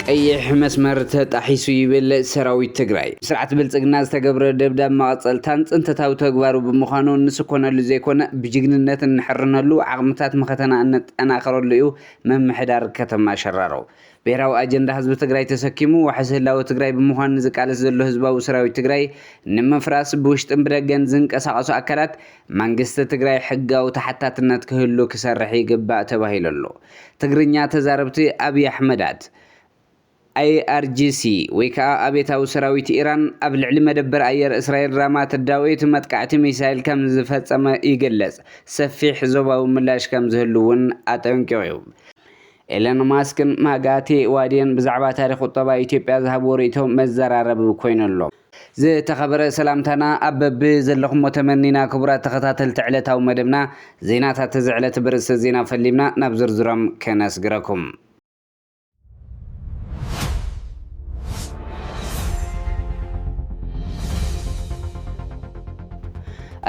ቀይሕ መስመር ተጣሒሱ ይብል ሰራዊት ትግራይ ስርዓት ብልጽግና ዝተገብረ ደብዳብ ማቐጸልታን ጽንተታዊ ተግባሩ ብምዃኑ ንስኮነሉ ዘይኮነ ብጅግንነት እንሕርነሉ ዓቕምታት መኸተና እንጠናኸረሉ እዩ መምሕዳር ከተማ ሸራሮ ብሔራዊ አጀንዳ ህዝቢ ትግራይ ተሰኪሙ ወሓስ ህላዊ ትግራይ ብምዃኑ ዝቃለስ ዘሎ ህዝባዊ ሰራዊት ትግራይ ንምፍራስ ብውሽጥን ብደገን ዝንቀሳቐሱ አካላት መንግስቲ ትግራይ ሕጋዊ ተሓታትነት ክህሉ ክሰርሕ ይግባእ ተባሂሉሎ ትግርኛ ተዛረብቲ አብይ አሕመዳት IRGC ወይከዓ አቤታዊ ሰራዊት ኢራን ኣብ ልዕሊ መደበር አየር እስራኤል ራማ ተዳወይት መጥቃዕቲ ሚሳኤል ከም ዝፈጸመ ይገልጽ ሰፊሕ ዞባዊ ምላሽ ከም ዝህልውን አጠንቂቁ ኤለን ማስክን ማጋቴ ዋዲን ብዛዕባ ታሪኽ ቁጠባ ኢትዮጵያ ዝሃብዎ ርእይቶም መዘራረብ ኮይነሎ ዝተኸበረ ሰላምታና አበብ ዘለኹም ተመኒና ክቡራት ተኸታተልቲ ዕለታዊ መደብና ዜናታት ዝዕለት ብርእሲ ዜና ፈሊምና ናብ ዝርዝሮም ከነስግረኩም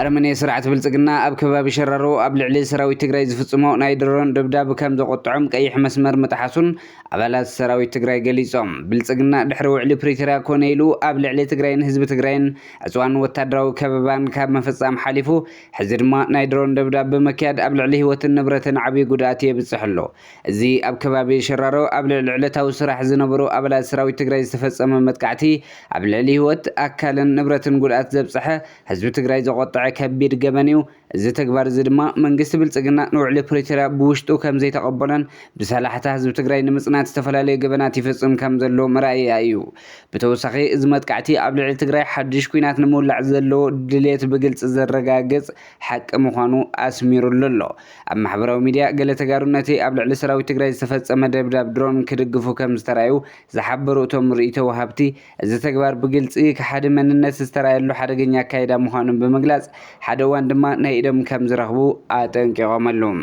أرمني سرعة بلصقنا أب كباب شررو أب لعلي سراوي تجري زفتصمو نايدرون دبداب كم زقطعم كيح مسمر متحسن أبلات سراوي تجري جليسهم بلصقنا دحرو علي بريترا كونيلو أب لعلي تجرين حزب تجرين أسوان وتدرو كبابان كاب مفصام حليفو حزر ما نايدرون دبداب بمكياد أب لعلي هو النبرة عبي قداتي بتصحلو زي أب كباب شررو أب لعلي تو سرح زنبرو أبلات سراوي تجري زفتصم متقعتي أب لعلي هو أكل النبرة قدات زبصحة حزب تجري زقطع كبير جبنيو زي تكبر زدما منجست بلصقنا نوع لبريترا بوشتو كم زي تقبلن بصلاحته حزب تجري نمصنات استفلالي جبنات يفصم كم زلو مرأي ايو بتوسخي ازمت قعتي قبل على تجري حدش كوينات نمولع زلو دليت بقلص زرغاغص حق مخانو اسمير للو اما حبراو ميديا قال تجارنتي قبل على سراوي تجري استفصم دبداب درون كدغفو كم استرايو زحبرو توم ريته وهبتي زي تكبر بقلص كحد مننت استرايلو حدغنيا كايدا مخانو بمغلاص حدا واندما نايدم كم زرخبو አጠንቀቀመሉም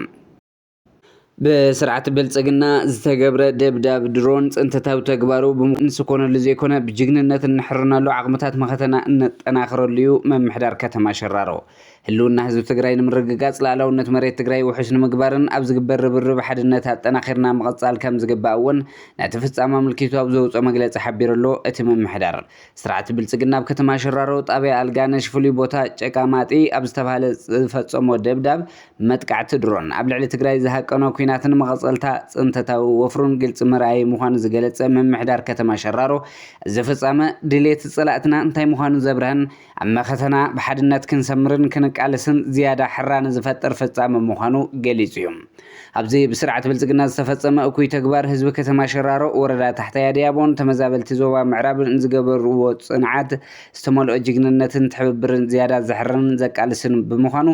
بسرعة بلصقنا ዝተገብረ ደብዳብ ድሮን ጽንተታዊ ተግባሩ ብምንስኮነሉ ዘይኮነ ብጅግንነት እንሕርናሉ ዓቕምታት መኸተና እንጠናኽረሉ እዩ መምሕዳር ከተማ ሸራሮ ህልውና ህዝቢ ትግራይ ንምርግጋጽ ላዕላውነት መሬት ትግራይ ውሕስ ንምግባርን ኣብ ዝግበር ርብርብ ሓድነት ኣጠናኺርና ምቕጻል ከም ዝግባእ እውን ናቲ ፍጻመ ምልክቱ ኣብ ዘውፅኦ መግለጺ ሓቢሩሎ እቲ መምሕዳር ስርዓት ብልጽግና ኣብ ከተማ ሸራሮ ጣብያ ኣልጋነሽ ፍሉይ ቦታ ጨቃማጢ ኣብ ዝተባሃለ ዝፈጸሞ ደብዳብ መጥቃዕቲ ድሮን ኣብ ልዕሊ ትግራይ ዝሃቀኖ ኩናትን መቐጸልታ ጽንተታዊ ወፍሩን ግልጽ መርኣይ ምዃኑ ዝገለጸ መምሕዳር ከተማ ሸራሮ ዝፍጻመ ድሌት ጽላእትና እንታይ ምዃኑ ዘብርህን ኣብ መኸተና ብሓድነት ክንሰምርን ቃልስን ዝያዳ ሕራን ዝፈጠር ፍጻመ ምዃኑ ገሊጹ እዩ ኣብዚ ብስርዓት ብልጽግና ዝተፈጸመ እኩይ ተግባር ህዝቢ ከተማ ሸራሮ ወረዳ ታሕተያ ዲያቦን ተመዛበልቲ ዞባ ምዕራብን ዝገበርዎ ጽንዓት ዝተመልኦ ጅግንነትን ትሕብብርን ዝያዳ ዘሕርን ዘቃልስን ብምዃኑ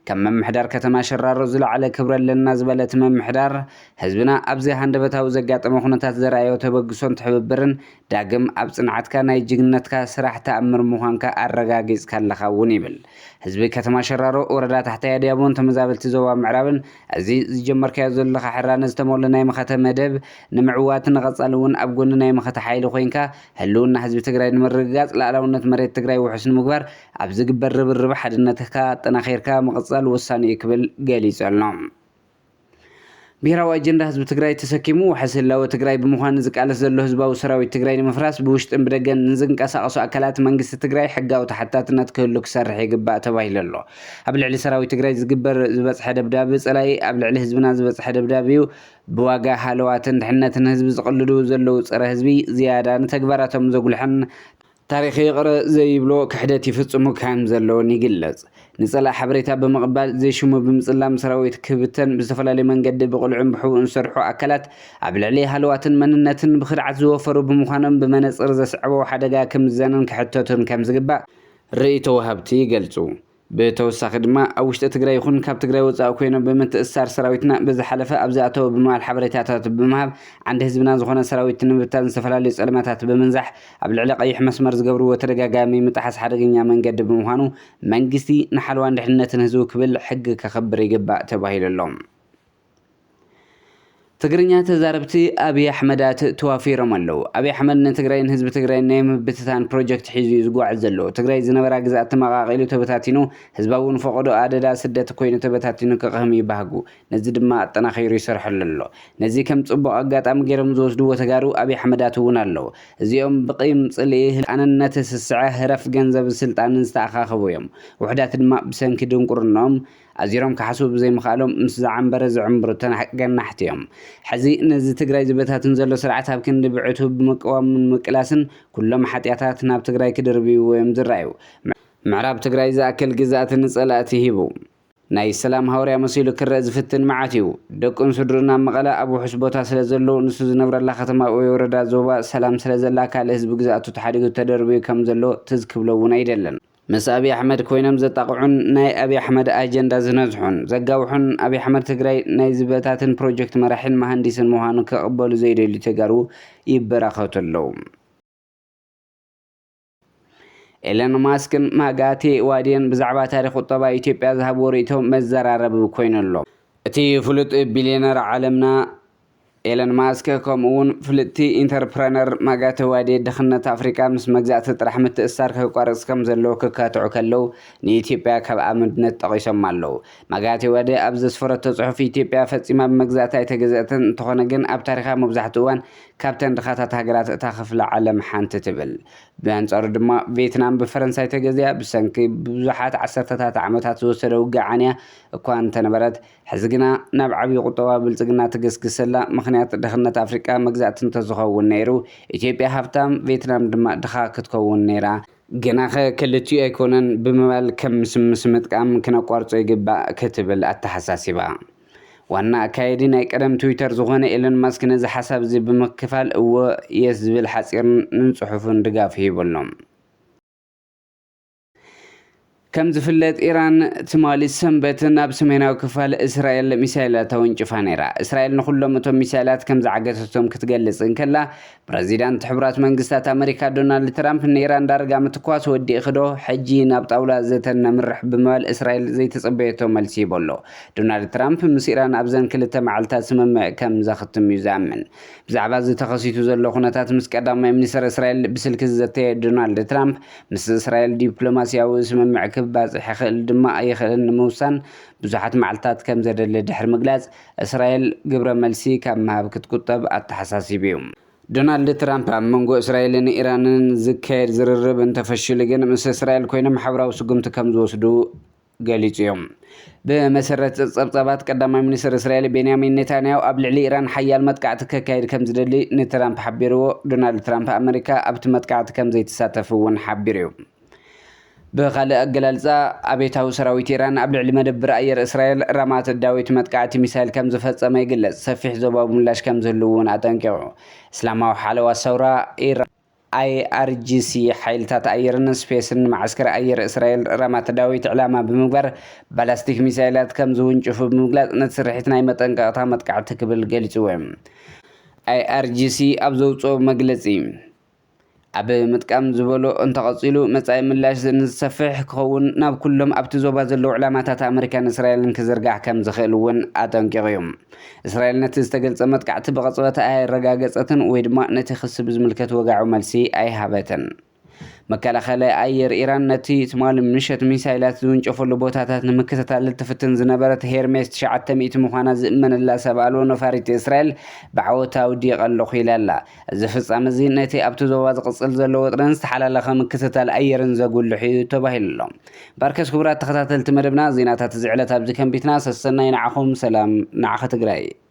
ከም መምሕዳር ከተማ ሸራሮ ዝለዓለ ክብሪ ኣለና ዝበለት መምሕዳር ህዝብና ኣብዚ ሃንደበታዊ ዘጋጠመ ኩነታት ዘረኣዮ ተበግሶን ትሕብብርን ዳግም ኣብ ጽንዓትካ ናይ ጅግንነትካ ስራሕ ተኣምር ምዃንካ ኣረጋጊጽካ ኣለኻ እውን ይብል ህዝቢ ከተማ ሸራሮ ወረዳ ታሕተያ ዲያቦን ተመዛበልቲ ዞባ ምዕራብን እዚ ዝጀመርካዮ ዘለኻ ሕራነ ዝተመልኦ ናይ መኸተ መደብ ንምዕዋት ንቐጻሊ እውን ኣብ ጎኒ ናይ መኸተ ሓይሊ ኮይንካ ህልውና ህዝቢ ትግራይ ንምርግጋጽ ላዕላውነት መሬት ትግራይ ውሕስ ንምግባር ኣብ ዝግበር ርብርብ ሓድነትካ ኣጠናኺርካ ምቕጻል ወሳኒ እዩ ክብል ገሊጹ ኣሎ ብሔራዊ አጀንዳ ህዝቢ ትግራይ ተሰኪሙ ወሓስ ህላዊ ትግራይ ብምዃኑ ዝቃለስ ዘሎ ህዝባዊ ሰራዊት ትግራይ ንምፍራስ ብውሽጥን ብደገን ዝንቀሳቐሱ አካላት መንግስቲ ትግራይ ሕጋዊ ተሓታትነት ክህሉ ክሰርሕ ይግባእ ተባሂሉሎ ኣብ ልዕሊ ሰራዊት ትግራይ ዝግበር ዝበፅሐ ደብዳቤ ጸላይ ኣብ ልዕሊ ህዝብና ዝበፅሐ ደብዳቤ ብዋጋ ሃለዋትን ድሕነትን ህዝቢ ዝቕልዱ ዘለው ፀረ ህዝቢ ዝያዳ ንተግባራቶም ዘጉልሐን ታሪኽ ይቕረ ዘይብሎ ክሕደት ይፍጽሙ ከም ዘለዎን ይግለጽ ንጸላ ሓበሬታ ብምቕባል ዘይሽሙ ብምጽላም ሰራዊት ክብተን ብዝተፈላለየ መንገዲ ብቕልዑን ብሕቡእን ዝሰርሑ አካላት ኣብ ልዕሊ ሃለዋትን መንነትን ብኽድዓት ዝወፈሩ ብምዃኖም ብመነጽር ዘስዕቦ ሓደጋ ክምዘንን ክሕተቱን ከም ዝግባእ ርእይቶ ወሃብቲ ይገልጹ بتوسخ دماء أو وشت تجري يخون كاب تجري وزاو كوينو بمتأثر سراويتنا بزحلفة أبزا أتو بمال حبريتات بمهاب عند حزبنا زخونا سراويت نبتان سفلالي سلماتات بمنزح قبل علاقة أي حمس قبرو وترجع جامي متحس حرقين من قد بمهانو منجستي نحلوان دحنا تنهزو كبل حق كخبر يجبأ تباهي للوم ትግርኛ ተዛረብቲ አብይ አሕመዳት ተዋፊሮም ኣለው አብይ አሕመድ ንትግራይን ህዝቢ ትግራይ ናይ ምብትታን ፕሮጀክት ሒዙ ዝጓዓዝ ዘሎ ትግራይ ዝነበራ ግዛት ተመቃቂሉ ተበታቲኑ ህዝባውን ፈቆዶ ኣደዳ ስደት ኮይኑ ተበታቲኑ ከቕህም ይባሃጉ ነዚ ድማ ኣጠናኺሩ ይሰርሐሉ ኣሎ ነዚ ከም ጽቡቕ ኣጋጣሚ ገይሮም ዝወስድዎ ተጋሩ አብይ አሕመዳት እውን ኣለው እዚኦም ብቂም ጽልኢ ኣነነት ስስዐ ህረፍ ገንዘብ ስልጣንን ዝተኣኻኸቡ እዮም ውሕዳት ድማ ብሰንኪ ድንቁርናኦም ኣዚሮም ክሓስቡ ብዘይምኽኣሎም ምስ ዝዓንበረ ዝዕምብሩ ገናሕቲ እዮም ሕዚ ነዚ ትግራይ ዝበታትን ዘሎ ስርዓት ኣብ ክንዲ ብዕቱ ብምቅዋምን ምቅላስን ኩሎም ሓጢያታት ናብ ትግራይ ክድርብዩ እዮም ዝረኣዩ ምዕራብ ትግራይ ዝኣክል ግዛእትን ጸላእቲ ሂቡ ናይ ሰላም ሃዋርያ መሲሉ ክረአ ዝፍትን መዓት እዩ ደቁን ስድሩን ኣብ መቐለ ኣብ ውሑስ ቦታ ስለ ዘሎ ንሱ ዝነብረላ ከተማ ወይ ወረዳ ዞባ ሰላም ስለ ዘላ ካልእ ህዝቢ ግዛእቱ ተሓዲጉ ተደርብዩ ከም ዘሎ ትዝክብሎ እውን ኣይደለን ምስ አብይ አሕመድ ኮይኖም ዘጣቅዑን ናይ አብይ አሕመድ አጀንዳ ዝነዝሑን ዘጋውሑን አብይ አሕመድ ትግራይ ናይ ዝበታትን ፕሮጀክት መራሕን መሃንዲስን ምዃኑ ከቕበሉ ዘይደልዩ ተጋሩ ይበራኸቱ ኣለው ኤለን ማስክን ማጋቴ ዋድየን ብዛዕባ ታሪክ ቁጠባ ኢትዮጵያ ዝሃብዎ ርእቶ መዘራረብ ኮይኑ ኣሎ እቲ ፍሉጥ ቢልዮነር ዓለምና ኤለን ማስክ ከምኡውን ፍልጥቲ ኢንተርፕረነር ማጋቴ ዋዴ ድኽነት ኣፍሪካ ምስ መግዛእቲ ጥራሕ ምትእስሳር ከቋርፅ ከም ዘለዎ ክካትዑ ከለው ንኢትዮጵያ ካብ ኣመድነት ጠቒሶም ኣለው ማጋቴ ዋዴ ኣብ ዘስፈረቶ ጽሑፍ ኢትዮጵያ ፈጺማ ብመግዛእታ ኣይተገዝአትን እንተኾነ ግን ኣብ ታሪኻ መብዛሕትኡ እዋን ካብተን ድኻታት ሃገራት እታ ክፍለ ዓለም ሓንቲ ትብል ብኣንጻሩ ድማ ቪየትናም ብፈረንሳይ ተገዚኣ ብሰንኪ ብዙሓት ዓሰርተታት ዓመታት ዝወሰደ ውግዓንያ እኳ እንተነበረት ሕዚ ግና ናብ ዓብዪ ቁጠባ ብልጽግና ትገስግሰላ ምክንያት ድኽነት ኣፍሪቃ መግዛእቲ እንተዝኸውን ነይሩ ኢትዮጵያ ሃብታም ቪየትናም ድማ ድኻ ክትከውን ነይራ ግና ክልቲኡ ኣይኮነን ብምባል ከም ምስምስ ምጥቃም ክነቋርጾ ይግባእ ክትብል ኣተሓሳሲባ ዋና ኣካየዲ ናይ ቀደም ትዊተር ዝኾነ ኤለን ማስክ ነዚ ሓሳብ እዚ ብምክፋል እወ የስ ዝብል ሓፂርን ንጽሑፍን ድጋፍ ሂበሎም كم زفلت إيران تمالي سنبت ناب سميناو كفال إسرائيل ميسايلات تونجفا نيرا إسرائيل نخلو متو ميسايلات كم زعقتهم كتقلص إنكلا برازيلان تحبرات منقستات أمريكا دونالد ترامب إيران دارقا متكواس ودي إخدو حجي ناب طاولة زيتن مرح بمال إسرائيل زي تصبيتو ملسي بولو دونالد ترامب مس إيران أبزان كلتا معلتات سممع كم زاختم يزامن بزعبا زي تخصيتو زلو خونتات مس قدام منيسر إسرائيل بسلك زيتي دونالد ترامب مس إسرائيل دبلوماسياو سممع باز حخل دماء يخلن موسان بزحت معلتات كم زدل دحر مجلاس إسرائيل قبر ملسي كم ما بكتكتب التحساسي بيوم دونالد ترامب منجو إسرائيل إن إيران زكير زررب انتفشل جن مس إسرائيل كوينم حبرا وسقمت كم زوسدو قالت يوم بمسرة الصبطابات قدام منيسر إسرائيل بنيامين نتنياهو قبل علي إيران حيال متقعت كايد كم زدلي نترامب حبيرو دونالد ترامب أمريكا أبت متقعت كم زي تساتفون حبيرو بخالق جلالزا أبيتاو سراويت إيران قبل علم دبر أير إسرائيل رمات الداويت متقعت مثال كم زفت ما يقلص سفيح زباب ملاش كم زلون عتنكو إسلامه حلوة ثورة إيران IRGC حيلتات أيرن سبيسن معسكر أير إسرائيل رمات الداويت علامة بمقبر بلاستيك مثالات كم زون شوفوا بمقلات نتسرحتنا متنقعتها متقعت قبل قلتوهم IRGC أبزوتو مقلتين أب متكام زبالو انتقصيلو مساي ملاش نسفح كون ناب كلهم أبتزوبا زلو علامات أمريكان إسرائيل كزرقع كم زخيلون أتنكيهم إسرائيل نتستقل سمت كعت بغصوات أي رقاقصة ويدما نتخص بزملكة وقعو ملسي أي هابتن مكالا خلا أير إيران نتي تمال منشت ميسايلات دون شوفوا بوتاتات نمكتة للتفتن زنبرت هيرميس شعت ميت مخانا من الله سبالو نفاريت إسرائيل بعوتا ودي قلو خلالا زفص أمزين نتي أبتو زواز قصل زلو وطرنست حالا لخا مكتة الأيرن زاقول لحيو تباهي لهم باركس كبرات تختات التمربنا زيناتات زعلتها بزي كم بيتناس السنة نعخم سلام نعخة قرأي